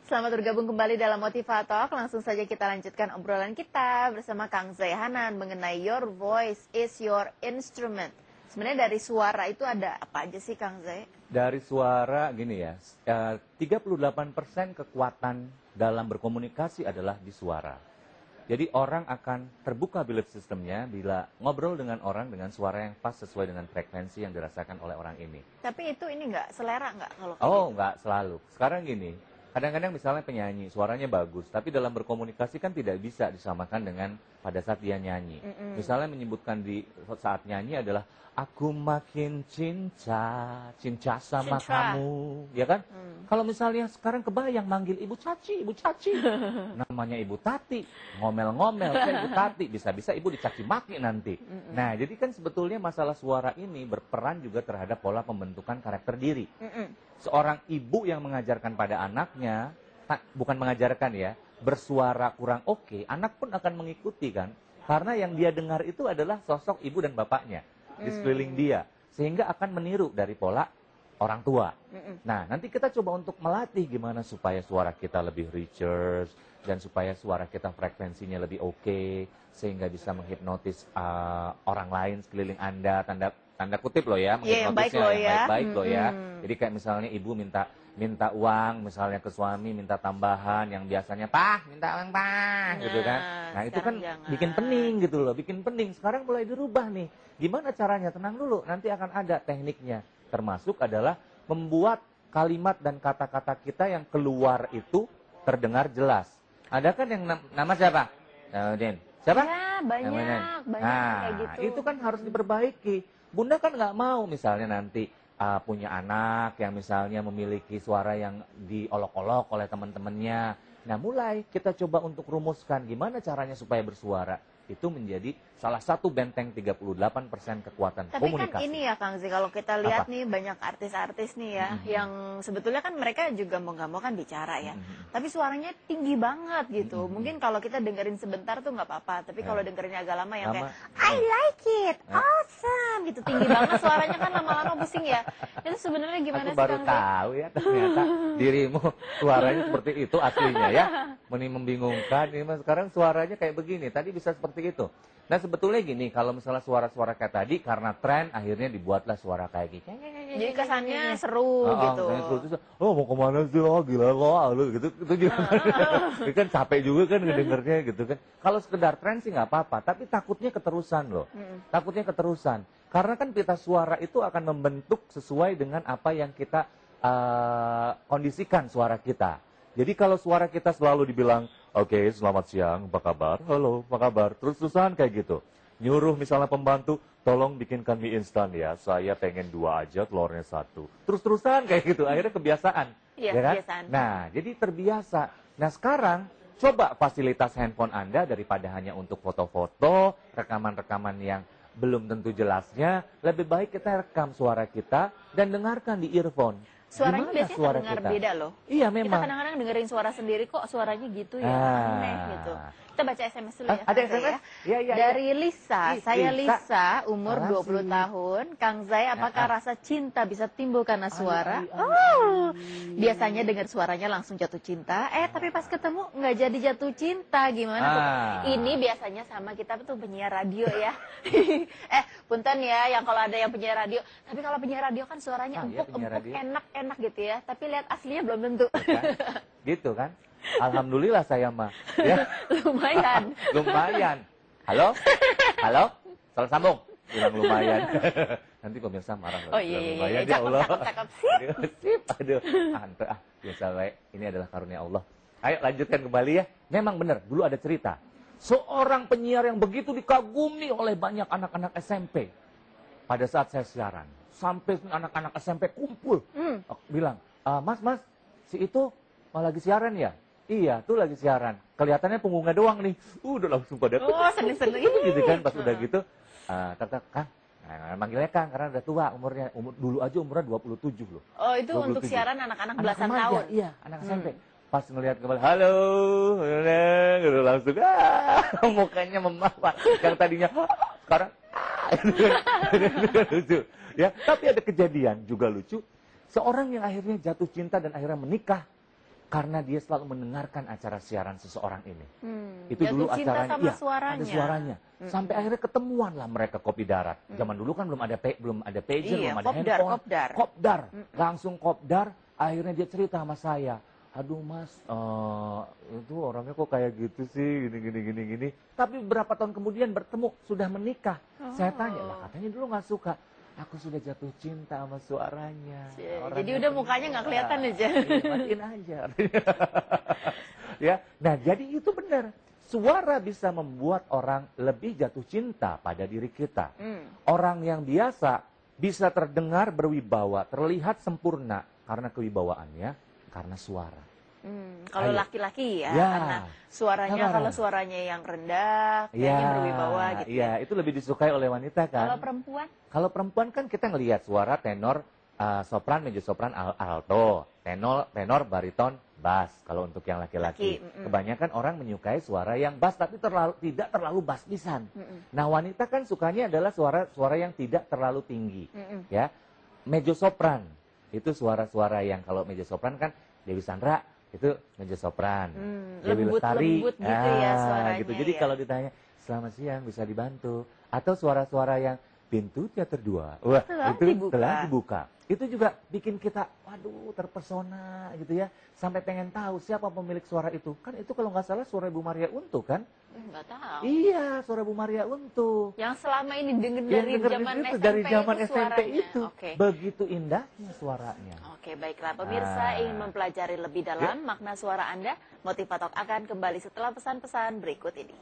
Selamat bergabung kembali dalam Motivatalk. Langsung saja kita lanjutkan obrolan kita bersama Kang Zai Hanan mengenai Your Voice is Your Instrument. Sebenarnya dari suara itu ada apa aja sih, Kang Zai? Dari suara gini ya, 38% kekuatan dalam berkomunikasi adalah di suara. Jadi orang akan terbuka belief systemnya bila ngobrol dengan orang dengan suara yang pas sesuai dengan frekuensi yang dirasakan oleh orang ini. Tapi itu ini nggak selera nggak kalau kayak Oh, gitu? nggak selalu. Sekarang gini, kadang-kadang misalnya penyanyi, suaranya bagus, tapi dalam berkomunikasi kan tidak bisa disamakan dengan pada saat dia nyanyi. Misalnya menyebutkan di saat nyanyi adalah, aku makin cinta sama kamu, ya kan? Kalau misalnya sekarang kebayang manggil Ibu Caci, namanya Ibu Tati, ngomel-ngomel, Ibu Tati, bisa-bisa Ibu dicaci maki nanti. Nah, jadi kan sebetulnya masalah suara ini berperan juga terhadap pola pembentukan karakter diri. Seorang ibu yang mengajarkan pada anaknya, bukan mengajarkan ya, bersuara kurang oke, anak pun akan mengikuti kan. Karena yang dia dengar itu adalah sosok ibu dan bapaknya di sekeliling dia. Sehingga akan meniru dari pola orang tua. Nah, nanti kita coba untuk melatih gimana supaya suara kita lebih richer, dan supaya suara kita frekuensinya lebih oke, sehingga bisa menghipnotis orang lain sekeliling Anda, tanda kutip loh ya, menghipnotisnya yang baik-baik loh ya. Jadi kayak misalnya ibu minta uang misalnya ke suami, minta tambahan yang biasanya minta uang gitu kan. Nah, itu kan bikin pening gitu loh, bikin pening. Sekarang mulai dirubah nih. Gimana caranya? Tenang dulu, nanti akan ada tekniknya. Termasuk adalah membuat kalimat dan kata-kata kita yang keluar itu terdengar jelas. Ada kan yang nama siapa? Din. Siapa? Ya, banyak kayak gitu. Itu kan harus diperbaiki. Bunda kan nggak mau misalnya nanti punya anak yang misalnya memiliki suara yang diolok-olok oleh teman-temannya. Nah, mulai kita coba untuk rumuskan gimana caranya supaya bersuara. Itu menjadi salah satu benteng 38% kekuatan Tapi komunikasi. kan ini ya Kang Zai, kalau kita lihat nih banyak artis-artis nih ya, yang sebetulnya kan mereka juga mau nggak mau kan bicara ya. Tapi suaranya tinggi banget gitu. Mungkin kalau kita dengerin sebentar tuh nggak apa-apa. Tapi kalau dengerinnya agak lama yang kayak, I like it, awesome gitu. Tinggi banget suaranya kan lama-lama pusing ya. Itu sebenarnya gimana sih Aku baru Kang Zai? tahu ya ternyata dirimu suaranya seperti itu aslinya ya. Membingungkan. Ini mas sekarang suaranya kayak begini. Tadi bisa seperti itu. Nah, sebetulnya gini, kalau misalnya suara-suara kayak tadi karena tren akhirnya dibuatlah suara kayak gitu. Jadi kesannya seru gitu. Oh, mau kemana sih lo, gila lo, gitu. Itu gimana? Itu kan capek juga kan ngedengernya gitu kan. Kalau sekedar tren sih nggak apa-apa, tapi takutnya keterusan loh. Takutnya keterusan. Karena kan pita suara itu akan membentuk sesuai dengan apa yang kita kondisikan suara kita. Jadi kalau suara kita selalu dibilang, oke, selamat siang, apa kabar? Halo, apa kabar? Terus-terusan kayak gitu. Nyuruh misalnya pembantu, tolong bikinkan mie instan ya, saya pengen 2 aja, telurnya 1. Terus-terusan kayak gitu, akhirnya kebiasaan. Iya, ya kan? kebiasaan. Nah, jadi terbiasa. Nah, sekarang coba fasilitas handphone Anda daripada hanya untuk foto-foto, rekaman-rekaman yang belum tentu jelasnya, lebih baik kita rekam suara kita dan dengarkan di earphone. Suaranya Gimana biasanya suara terdengar kita? beda loh. Iya, Kita memang. kadang-kadang dengerin suara sendiri kok suaranya gitu ya, aneh gitu. Kita baca SMS dulu ya. Ada Kang Zai SMS? ya. Iya. Dari Lisa, saya Lisa. Lisa, umur Makasih. 20 tahun. Kang Zai, apakah rasa cinta bisa timbul karena suara? Biasanya dengar suaranya langsung jatuh cinta. Tapi pas ketemu nggak jadi jatuh cinta. Gimana tuh? Ini biasanya sama kita tuh penyiar radio ya. Punten ya, yang kalau ada yang penyiar radio. Tapi kalau penyiar radio kan suaranya empuk-empuk, enak-enak gitu ya. Tapi lihat aslinya belum tentu. Gitu kan? Alhamdulillah saya mah. Ya. Lumayan. Lumayan. Halo? Salah sambung. Bilang lumayan. Nanti pemirsa marah loh. Oh iya. Lumayan ya Allah. Cakep. Sip. Sip. Aduh. Biasa baik. Ini adalah karunia Allah. Ayo lanjutkan kembali ya. Memang benar. Dulu ada cerita. Seorang penyiar yang begitu dikagumi oleh banyak anak-anak SMP. Pada saat saya siaran. Sampai anak-anak SMP kumpul. Bilang, Mas, si itu lagi siaran ya? Iya, tuh lagi siaran. Kelihatannya punggungnya doang nih. Udah langsung pada seneng-seneng gitu kan. Pas udah gitu, Kang, manggilnya Kang karena udah tua umurnya. Dulu aja umurnya 27 loh. Oh, itu 27. untuk siaran anak-anak belasan remaja, tahun. Iya, anak SMP. Pas ngelihat kembali, halo, gitu langsung mukanya memawan. Yang tadinya sekarang lucu. Ya, tapi ada kejadian juga lucu. Seorang yang akhirnya jatuh cinta dan akhirnya menikah karena dia selalu mendengarkan acara siaran seseorang ini. Itu jatuh dulu cinta acaranya, sama iya, suaranya. ada suaranya. Sampai akhirnya ketemuan lah mereka kopi darat. Zaman dulu kan belum ada pager, Iya, belum ada kopdar, handphone. kopdar. Kopdar, langsung kopdar. Akhirnya dia cerita sama saya. Aduh mas, itu orangnya kok kayak gitu sih, gini. Tapi beberapa tahun kemudian bertemu, sudah menikah. Saya tanya, lah katanya dulu nggak suka. Aku sudah jatuh cinta sama suaranya. Jadi udah mukanya nggak kelihatan aja. Iya, matiin aja. Ya, nah jadi itu benar. Suara bisa membuat orang lebih jatuh cinta pada diri kita. Orang yang biasa bisa terdengar berwibawa, terlihat sempurna karena kewibawaannya, karena suara. Kalau Ayo. laki-laki ya, Ya. karena suaranya, Sabaran. kalau suaranya yang rendah, kayaknya berwibawa gitu Iya, itu lebih disukai oleh wanita kan. Kalau perempuan? Kalau perempuan kan kita ngelihat suara tenor, sopran, mezzo-sopran, alto, tenor, bariton, bass. Kalau untuk yang laki-laki, kebanyakan orang menyukai suara yang bass tapi tidak terlalu bass pisan. Nah, wanita kan sukanya adalah suara yang tidak terlalu tinggi, ya. Mezzo-sopran itu suara-suara yang kalau mezzo-sopran kan Dewi Sandra itu mezzo-sopran, Dewi Lestari, lembut gitu ya suaranya. gitu. Jadi ya. kalau ditanya selamat siang bisa dibantu, atau suara-suara yang pintu teater 2, wah itu telah dibuka. Itu juga bikin kita, waduh, terpesona gitu ya, sampai pengen tahu siapa pemilik suara itu. Kan itu kalau nggak salah suara Bu Maria Untu kan? Nggak tahu. Iya, suara Bu Maria Untu. Yang selama ini dengar dari zaman itu SMP suaranya. itu. Oke. Begitu indahnya suaranya. Oke, baiklah pemirsa, ingin mempelajari lebih dalam makna suara Anda, Motivator akan kembali setelah pesan-pesan berikut ini.